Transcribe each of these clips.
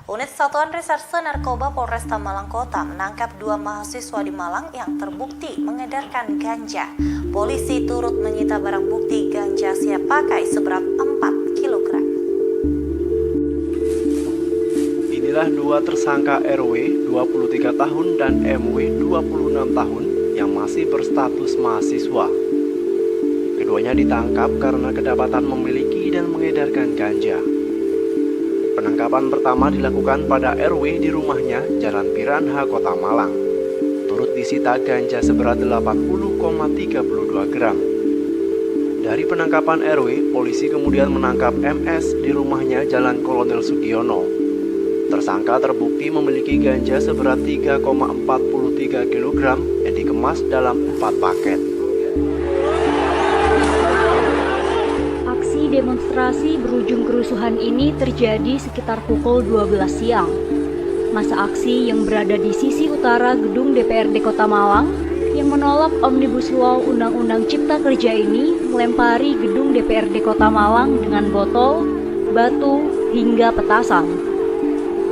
Unit Satuan Reserse Narkoba Polresta Malang Kota menangkap 2 mahasiswa di Malang yang terbukti mengedarkan ganja. Polisi turut menyita barang bukti ganja siap pakai seberat 4 kg. Inilah 2 tersangka RW 23 tahun dan MW 26 tahun yang masih berstatus mahasiswa. Keduanya ditangkap karena kedapatan memiliki dan mengedarkan ganja. Penangkapan pertama dilakukan pada RW di rumahnya Jalan Piranha, Kota Malang. Turut disita ganja seberat 80,32 gram. Dari penangkapan RW, polisi kemudian menangkap MS di rumahnya Jalan Kolonel Sugiono. Tersangka terbukti memiliki ganja seberat 3,43 kg yang dikemas dalam 4 paket. Aksi demonstrasi berujung kerusuhan ini terjadi sekitar pukul 12 siang. Masa aksi yang berada di sisi utara gedung DPRD Kota Malang yang menolak Omnibus Law Undang-Undang Cipta Kerja ini melempari gedung DPRD Kota Malang dengan botol, batu, hingga petasan.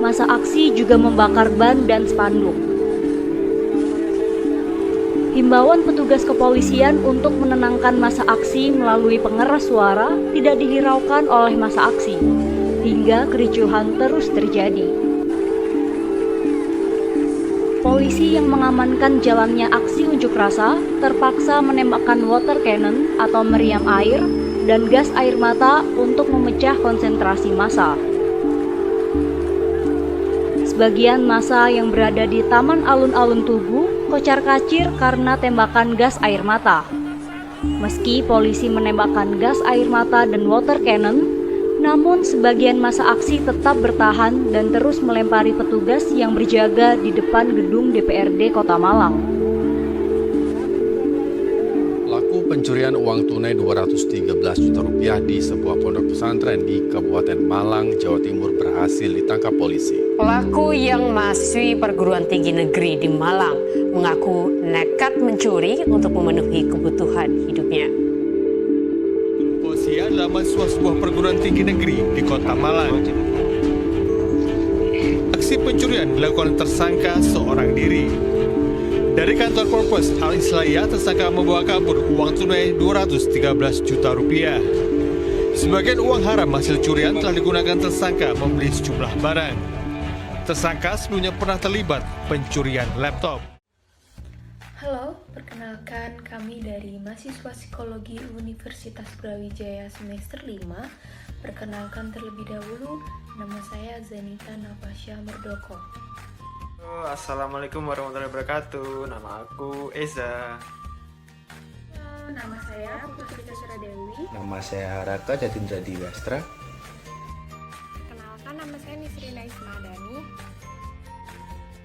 Masa aksi juga membakar ban dan spanduk. Himbauan petugas kepolisian untuk menenangkan masa aksi melalui pengeras suara tidak dihiraukan oleh masa aksi, hingga kericuhan terus terjadi. Polisi yang mengamankan jalannya aksi unjuk rasa terpaksa menembakkan water cannon atau meriam air dan gas air mata untuk memecah konsentrasi massa. Sebagian massa yang berada di Taman Alun-Alun Tugu kocar-kacir karena tembakan gas air mata. Meski polisi menembakkan gas air mata dan water cannon, namun sebagian massa aksi tetap bertahan dan terus melempari petugas yang berjaga di depan gedung DPRD Kota Malang. Pelaku pencurian uang tunai 213 juta rupiah di sebuah pondok pesantren di Kabupaten Malang, Jawa Timur berhasil ditangkap polisi. Pelaku yang mahasiswi perguruan tinggi negeri di Malang mengaku nekat mencuri untuk memenuhi kebutuhan hidupnya. Polisi adalah mahasiswa sebuah perguruan tinggi negeri di Kota Malang. Aksi pencurian dilakukan tersangka seorang diri. Dari kantor Korpos Al-Islahiyah, tersangka membawa kabur uang tunai 213 juta rupiah. Sebagian uang haram hasil curian telah digunakan tersangka membeli sejumlah barang. Tersangka sebelumnya pernah terlibat pencurian laptop. Halo, perkenalkan kami dari mahasiswa psikologi Universitas Brawijaya semester 5. Perkenalkan terlebih dahulu, nama saya Zanita Nafasya Murdoko. Assalamualaikum warahmatullahi wabarakatuh. Nama aku Eza. Nama saya Putri Suradewi. Nama saya Haraka Jatindra Diwastra. Perkenalkan, nama saya Nisrina Ismadani.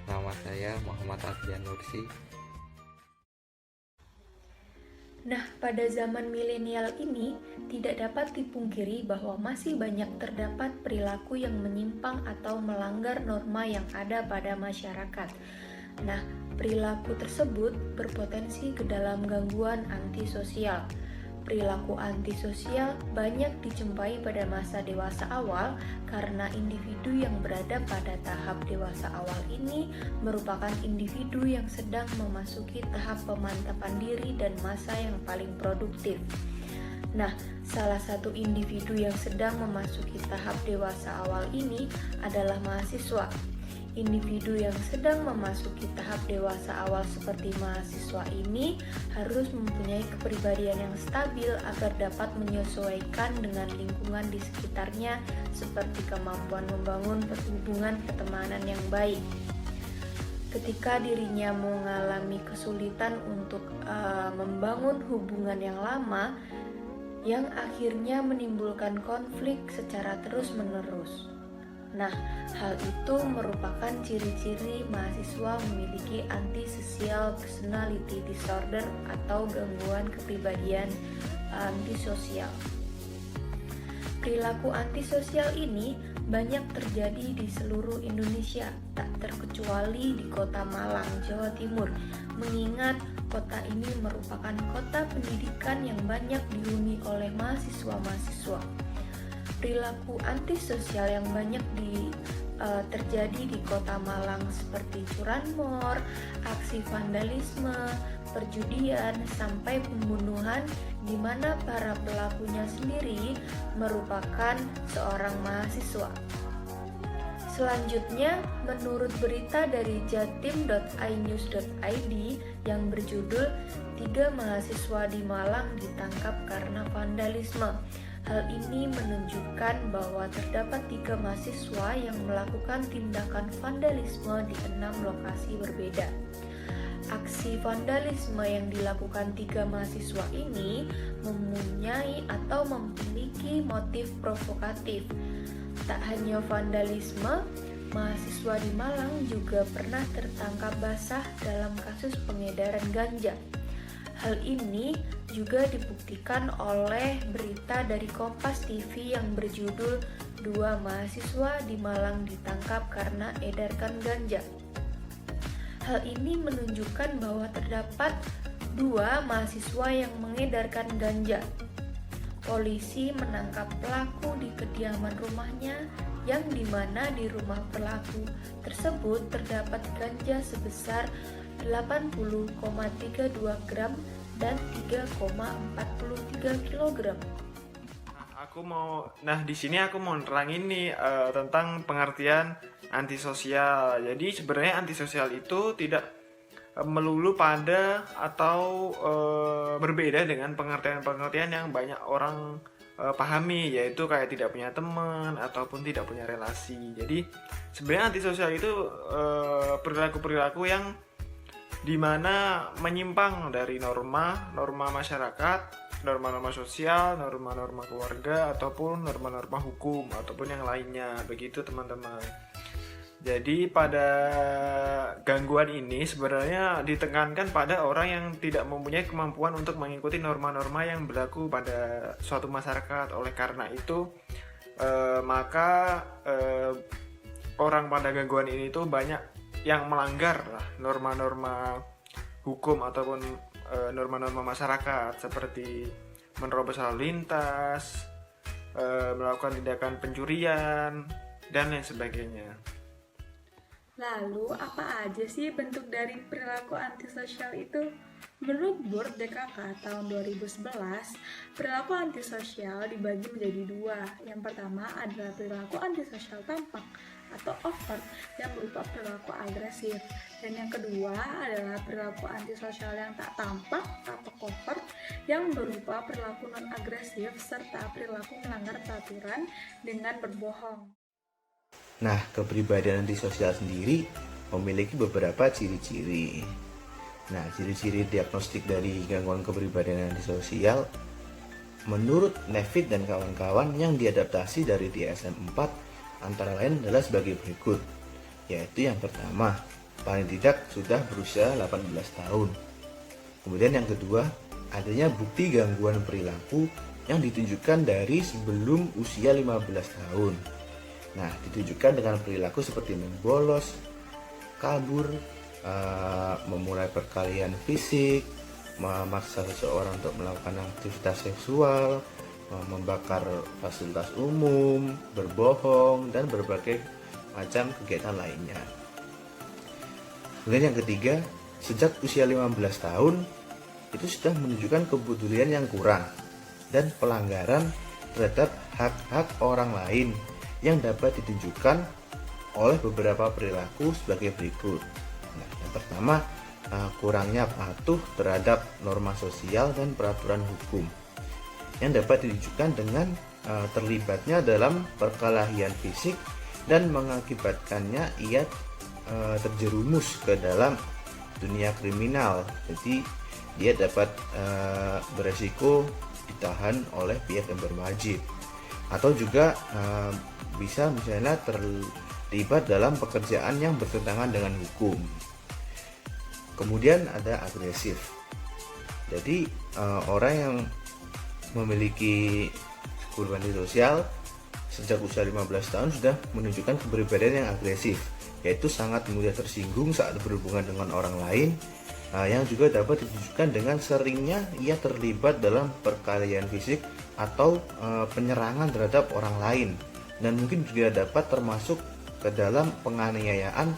Nama saya Muhammad Ardian Nursi. Nah, pada zaman milenial ini tidak dapat dipungkiri bahwa masih banyak terdapat perilaku yang menyimpang atau melanggar norma yang ada pada masyarakat. Nah, perilaku tersebut berpotensi ke dalam gangguan antisosial. Perilaku antisosial banyak dijumpai pada masa dewasa awal karena individu yang berada pada tahap dewasa awal ini merupakan individu yang sedang memasuki tahap pemantapan diri dan masa yang paling produktif. Nah, salah satu individu yang sedang memasuki tahap dewasa awal ini adalah mahasiswa. Individu yang sedang memasuki tahap dewasa awal seperti mahasiswa ini harus mempunyai kepribadian yang stabil agar dapat menyesuaikan dengan lingkungan di sekitarnya seperti kemampuan membangun hubungan pertemanan yang baik. Ketika dirinya mengalami kesulitan untuk membangun hubungan yang lama, yang akhirnya menimbulkan konflik secara terus-menerus. Nah, hal itu merupakan ciri-ciri mahasiswa memiliki antisocial personality disorder atau gangguan kepribadian antisosial. Perilaku antisosial ini banyak terjadi di seluruh Indonesia, tak terkecuali di Kota Malang, Jawa Timur, mengingat kota ini merupakan kota pendidikan yang banyak dihuni oleh mahasiswa-mahasiswa. Perilaku antisosial yang banyak terjadi di Kota Malang seperti curanmor, aksi vandalisme, perjudian, sampai pembunuhan, di mana para pelakunya sendiri merupakan seorang mahasiswa. Selanjutnya, menurut berita dari jatim.inews.id yang berjudul 3 mahasiswa di Malang ditangkap karena vandalisme. Hal ini menunjukkan bahwa terdapat 3 mahasiswa yang melakukan tindakan vandalisme di 6 lokasi berbeda. Aksi vandalisme yang dilakukan 3 mahasiswa ini mempunyai atau memiliki motif provokatif. Tak hanya vandalisme, mahasiswa di Malang juga pernah tertangkap basah dalam kasus pengedaran ganja. Hal ini juga dibuktikan oleh berita dari Kompas TV yang berjudul 2 mahasiswa di Malang ditangkap karena edarkan ganja. Hal ini menunjukkan bahwa terdapat 2 mahasiswa yang mengedarkan ganja. Polisi menangkap pelaku di kediaman rumahnya, yang dimana di rumah pelaku tersebut terdapat ganja sebesar 80,32 gram dan 3,43 kg. Di sini aku mau nerangin nih tentang pengertian antisosial. Jadi sebenarnya antisosial itu tidak melulu pada atau berbeda dengan pengertian-pengertian yang banyak orang pahami, yaitu kayak tidak punya teman ataupun tidak punya relasi. Jadi sebenarnya antisosial itu perilaku-perilaku yang dimana menyimpang dari norma masyarakat, norma-norma sosial, norma-norma keluarga, ataupun norma-norma hukum, ataupun yang lainnya. Begitu teman-teman. Jadi pada gangguan ini sebenarnya ditekankan pada orang yang tidak mempunyai kemampuan untuk mengikuti norma-norma yang berlaku pada suatu masyarakat. Oleh karena itu maka orang pada gangguan ini tuh banyak yang melanggar norma-norma hukum ataupun norma-norma masyarakat, seperti menerobos lalu lintas, melakukan tindakan pencurian, dan lain sebagainya. Lalu, apa aja sih bentuk dari perilaku antisosial itu? Menurut Board DKK tahun 2011, perilaku antisosial dibagi menjadi 2. Yang pertama adalah perilaku antisosial tampak atau overt yang berupa perilaku agresif. Dan yang kedua adalah perilaku antisosial yang tak tampak atau covert yang berupa perilaku non-agresif serta perilaku melanggar peraturan dengan berbohong. Nah, kepribadian antisosial sendiri memiliki beberapa ciri-ciri. Nah, ciri-ciri diagnostik dari gangguan kepribadian antisosial menurut Nevitt dan kawan-kawan yang diadaptasi dari DSM-4 antara lain adalah sebagai berikut, yaitu yang pertama, paling tidak sudah berusia 18 tahun. Kemudian yang kedua, adanya bukti gangguan perilaku yang ditunjukkan dari sebelum usia 15 tahun. Nah, ditunjukkan dengan perilaku seperti membolos, kabur, memulai perkelahian fisik, memaksa seseorang untuk melakukan aktivitas seksual, membakar fasilitas umum, berbohong, dan berbagai macam kegiatan lainnya. Kemudian yang ketiga, sejak usia 15 tahun itu sudah menunjukkan kepedulian yang kurang dan pelanggaran terhadap hak-hak orang lain yang dapat ditunjukkan oleh beberapa perilaku sebagai berikut. Nah, yang pertama, kurangnya patuh terhadap norma sosial dan peraturan hukum yang dapat ditunjukkan dengan terlibatnya dalam perkelahian fisik dan mengakibatkannya ia terjerumus ke dalam dunia kriminal. Jadi dia dapat beresiko ditahan oleh pihak yang berwajib, atau juga bisa misalnya terlibat dalam pekerjaan yang bertentangan dengan hukum. Kemudian ada agresif. Jadi orang yang memiliki kepribadian sosial sejak usia 15 tahun sudah menunjukkan kepribadian yang agresif, yaitu sangat mudah tersinggung saat berhubungan dengan orang lain, yang juga dapat ditunjukkan dengan seringnya ia terlibat dalam perkelahian fisik atau penyerangan terhadap orang lain, dan mungkin juga dapat termasuk ke dalam penganiayaan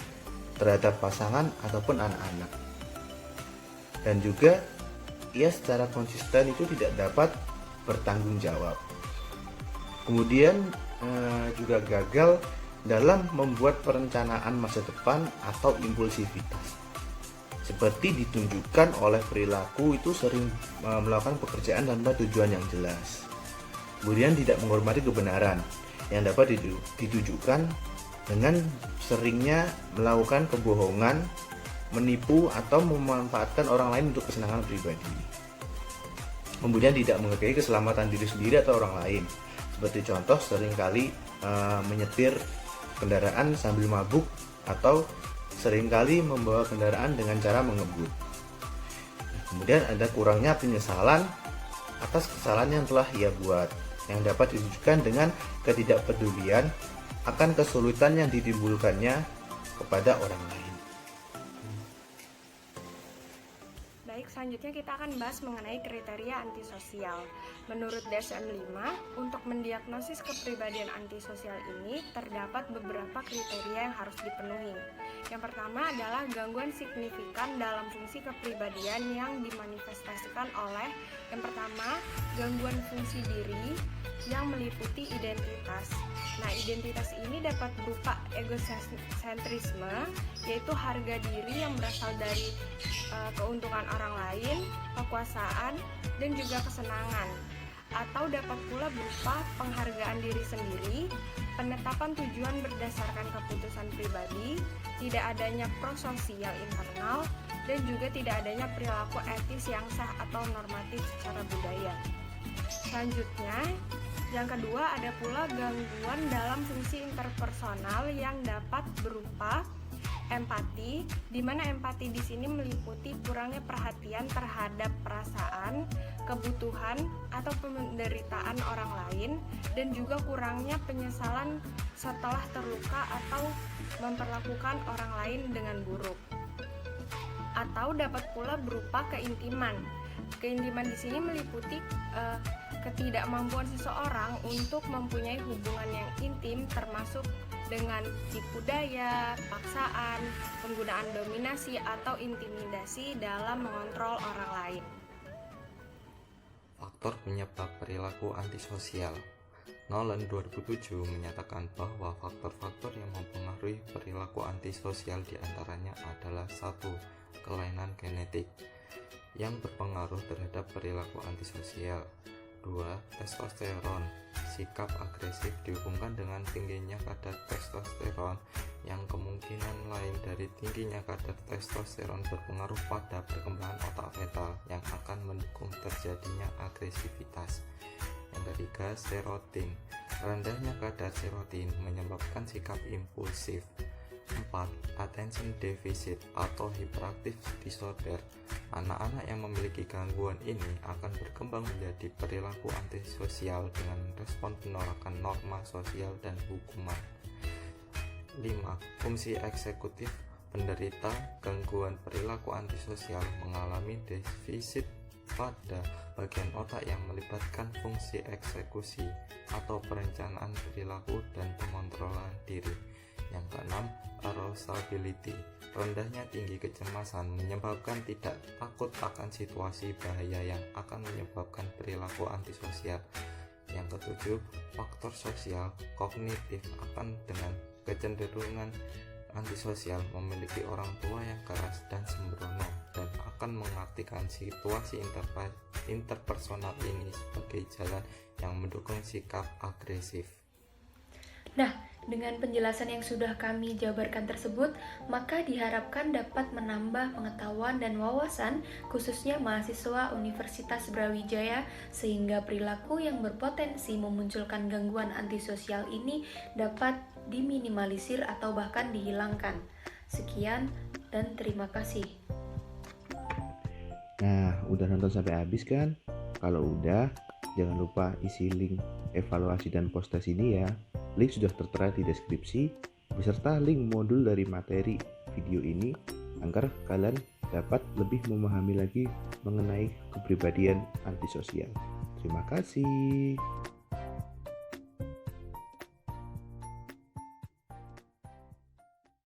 terhadap pasangan ataupun anak-anak. Dan juga ia secara konsisten itu tidak dapat bertanggung jawab. Kemudian juga gagal dalam membuat perencanaan masa depan atau impulsivitas. Seperti ditunjukkan oleh perilaku itu sering melakukan pekerjaan tanpa tujuan yang jelas. Kemudian tidak menghormati kebenaran yang dapat ditujukan dengan seringnya melakukan kebohongan, menipu atau memanfaatkan orang lain untuk kesenangan pribadi. Kemudian tidak menghargai keselamatan diri sendiri atau orang lain. Seperti contoh seringkali menyetir kendaraan sambil mabuk atau seringkali membawa kendaraan dengan cara mengebut. Kemudian ada kurangnya penyesalan atas kesalahan yang telah ia buat, yang dapat ditujukan dengan ketidakpedulian akan kesulitan yang ditimbulkannya kepada orang lain. Baik, selanjutnya kita akan bahas mengenai kriteria antisosial. Menurut DSM-5, untuk mendiagnosis kepribadian antisosial ini terdapat beberapa kriteria yang harus dipenuhi. Yang pertama adalah gangguan signifikan dalam fungsi kepribadian yang dimanifestasikan oleh yang pertama, gangguan fungsi diri yang meliputi identitas. Nah, identitas ini dapat berupa egosentrisme, yaitu harga diri yang berasal dari keuntungan orang lain, kekuasaan, dan juga kesenangan. Atau dapat pula berupa penghargaan diri sendiri, penetapan tujuan berdasarkan keputusan pribadi, tidak adanya prososial internal, dan juga tidak adanya perilaku etis yang sah atau normatif secara budaya. Selanjutnya, yang kedua ada pula gangguan dalam fungsi interpersonal yang dapat berupa empati, di mana empati di sini meliputi kurangnya perhatian terhadap perasaan, kebutuhan, atau penderitaan orang lain, dan juga kurangnya penyesalan setelah terluka atau memperlakukan orang lain dengan buruk. Atau dapat pula berupa keintiman. Keintiman di sini meliputi ketidakmampuan seseorang untuk mempunyai hubungan yang intim, termasuk dengan tipu daya, paksaan, penggunaan dominasi atau intimidasi dalam mengontrol orang lain. Faktor penyebab perilaku antisosial. Nolan 2007 menyatakan bahwa faktor-faktor yang mempengaruhi perilaku antisosial diantaranya adalah 1. Kelainan genetik yang berpengaruh terhadap perilaku antisosial. 2. Testosteron. Sikap agresif dihubungkan dengan tingginya kadar testosteron, yang kemungkinan lain dari tingginya kadar testosteron berpengaruh pada perkembangan otak fetal yang akan mendukung terjadinya agresivitas. Yang ketiga, serotin. Rendahnya kadar serotin menyebabkan sikap impulsif. 4. Attention deficit atau hyperactive disorder. Anak-anak yang memiliki gangguan ini akan berkembang menjadi perilaku antisosial dengan respon penolakan norma sosial dan hukuman. 5. Fungsi eksekutif. Penderita gangguan perilaku antisosial mengalami defisit pada bagian otak yang melibatkan fungsi eksekusi atau perencanaan perilaku dan pengontrolan diri. Yang keenam, arousability. Rendahnya tinggi kecemasan menyebabkan tidak takut akan situasi bahaya yang akan menyebabkan perilaku antisosial. Yang ketujuh, faktor sosial kognitif akan dengan kecenderungan antisosial memiliki orang tua yang keras dan sembrono dan akan mengartikan situasi interpersonal ini sebagai jalan yang mendukung sikap agresif. Nah, dengan penjelasan yang sudah kami jabarkan tersebut, maka diharapkan dapat menambah pengetahuan dan wawasan, khususnya mahasiswa Universitas Brawijaya, sehingga perilaku yang berpotensi memunculkan gangguan antisosial ini dapat diminimalisir atau bahkan dihilangkan. Sekian dan terima kasih. Nah, udah nonton sampai habis kan? Kalau udah, jangan lupa isi link evaluasi dan postas ini ya. Link sudah tertera di deskripsi, beserta link modul dari materi video ini, agar kalian dapat lebih memahami lagi mengenai kepribadian antisosial. Terima kasih.